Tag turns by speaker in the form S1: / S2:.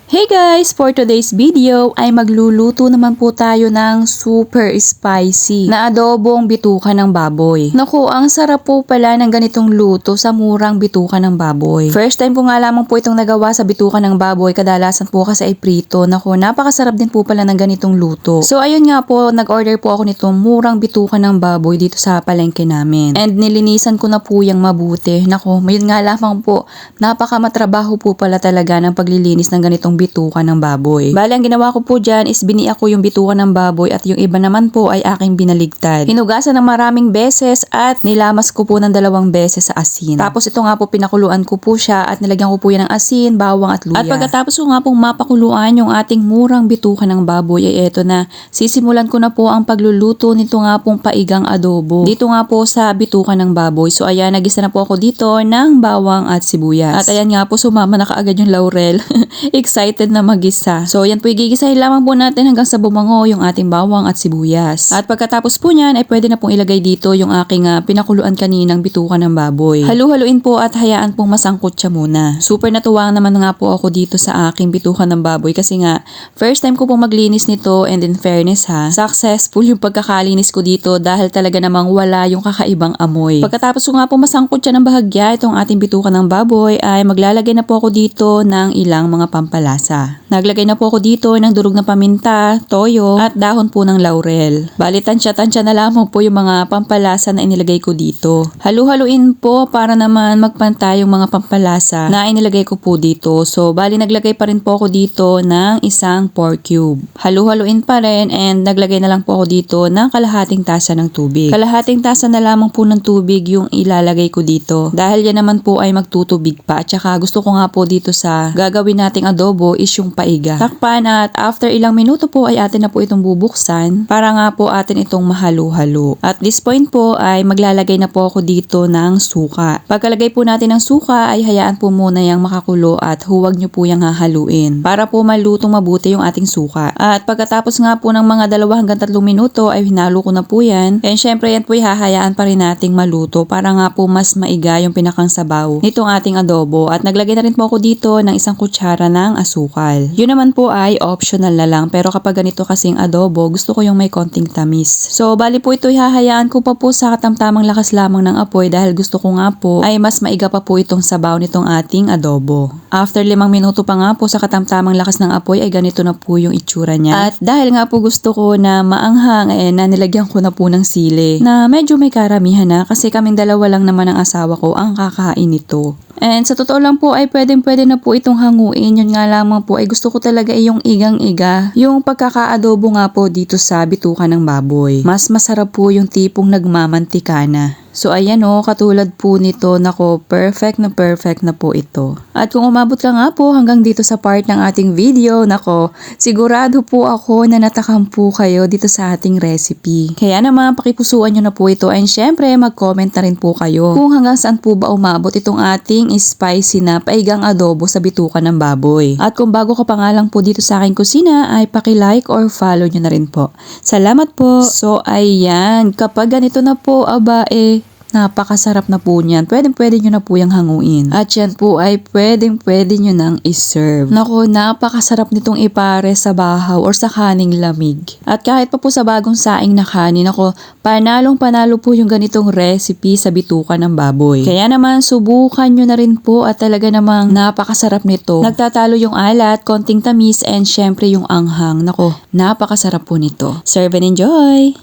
S1: Hey guys! For today's video ay magluluto naman po tayo ng super spicy na adobong bituka ng baboy. Naku, ang sarap po pala ng ganitong luto sa murang bituka ng baboy. First time po nga lamang po itong nagawa sa bituka ng baboy, kadalasan po kasi ay prito. Naku, napakasarap din po pala ng ganitong luto. So ayun nga po, nag-order po ako nitong murang bituka ng baboy dito sa palengke namin. And nilinisan ko na po yung mabuti. Naku, mayun nga lamang po, napakamatrabaho po pala talaga ng paglilinis ng ganitong bituka ng baboy. Bale, ang ginawa ko po dyan is biniak ko yung bituka ng baboy at yung iba naman po ay aking binaligtad. Hinugasan ng maraming beses at nilamas ko po ng 2 beses sa asin. Tapos ito nga po pinakuluan ko po siya at nilagyan ko po yan ng asin, bawang at luya. At pagkatapos ko nga pong mapakuluan yung ating murang bituka ng baboy ay eto na, sisimulan ko na po ang pagluluto nito nga pong paigang adobo. Dito nga po sa bituka ng baboy. So ayan, nagisa na po ako dito ng bawang at sibuyas. At ayan nga po, sumama na kaagad yung laurel. Excited na magisa. So yan po, igigisahin lamang po natin hanggang sa bumango yung ating bawang at sibuyas. At pagkatapos po niyan ay pwede na pong ilagay dito yung aking pinakuluan kaninang bituka ng baboy. Halu-haluin po at hayaan pong masangkot siya muna. Super natuwa naman nga po ako dito sa aking bituka ng baboy kasi nga first time ko pong maglinis nito, and in fairness successful yung pagkakalinis ko dito dahil talaga namang wala yung kakaibang amoy. Pagkatapos ko nga po masangkot siya ng bahagya itong ating bituka ng baboy ay maglalagay na po ako dito ng ilang mga pampalasa. Naglagay na po ako dito ng durog na paminta, toyo, at dahon po ng laurel. Bali, tansya-tansya na lamang po yung mga pampalasa na inilagay ko dito. Halu-haluin po para naman magpantay yung mga pampalasa na inilagay ko po dito. So, bali, naglagay pa rin po ako dito ng isang pork cube. Halu-haluin pa rin, and naglagay na lang po ako dito ng kalahating tasa ng tubig. Kalahating tasa na lamang po ng tubig yung ilalagay ko dito. Dahil yan naman po ay magtutubig pa. At saka gusto ko nga po dito sa gagawin nating adobo is yung paiga. Takpan at after ilang minuto po ay atin na po itong bubuksan para nga po atin itong mahalo-halo. At this point po ay maglalagay na po ako dito ng suka. Pagkalagay po natin ng suka ay hayaan po muna yung makakulo at huwag nyo po yung hahaluin para po malutong mabuti yung ating suka. At pagkatapos nga po ng mga 2 hanggang 3 minuto ay hinalo ko na po yan. And syempre yan po hahayaan pa rin nating maluto para nga po mas maiga yung pinakang sabaw nitong ating adobo. At naglagay na rin po ako dito ng 1 kutsara ng asukal. Yun naman po ay optional na lang, pero kapag ganito kasing adobo, gusto ko yung may konting tamis. So bali po ito hahayaan ko pa po sa katamtamang lakas lamang ng apoy dahil gusto ko nga po ay mas maiga pa po itong sabaw nitong ating adobo. After 5 minuto pa nga po sa katamtamang lakas ng apoy ay ganito na po yung itsura niya. At dahil nga po gusto ko na maanghang na nilagyan ko na po ng sili na medyo may karamihan na kasi kaming 2 lang naman ang asawa ko ang kakain nito. And sa totoo lang po ay pwede na po itong hanguin. Yun nga lamang po ay gusto ko talaga yung igang-iga. Yung pagkakaadobo nga po dito sa bituka ng baboy. Mas masarap po yung tipong nagmamantika na. So ayan katulad po nito, nako, perfect na po ito. At kung umabot ka nga po hanggang dito sa part ng ating video, nako, sigurado po ako na natakam po kayo dito sa ating recipe. Kaya naman pakipusuan nyo na po ito, and syempre mag-comment na rin po kayo kung hanggang saan po ba umabot itong ating spicy na paigang adobo sa bituka ng baboy. At kung bago ka pa nga lang po dito sa aking kusina ay paki-like or follow nyo na rin po. Salamat po! So ayan, kapag ganito na po, napakasarap na po niyan. Pwede nyo na po yung hanguin. At yan po ay pwede nyo nang iserve. Naku, napakasarap nitong ipare sa bahaw or sa kaning lamig. At kahit pa po sa bagong saing na kanin, ako, panalo po yung ganitong recipe sa bituka ng baboy. Kaya naman, subukan nyo na rin po at talaga namang napakasarap nito. Nagtatalo yung alat, konting tamis, and syempre yung anghang. Naku, napakasarap po nito. Serve and enjoy!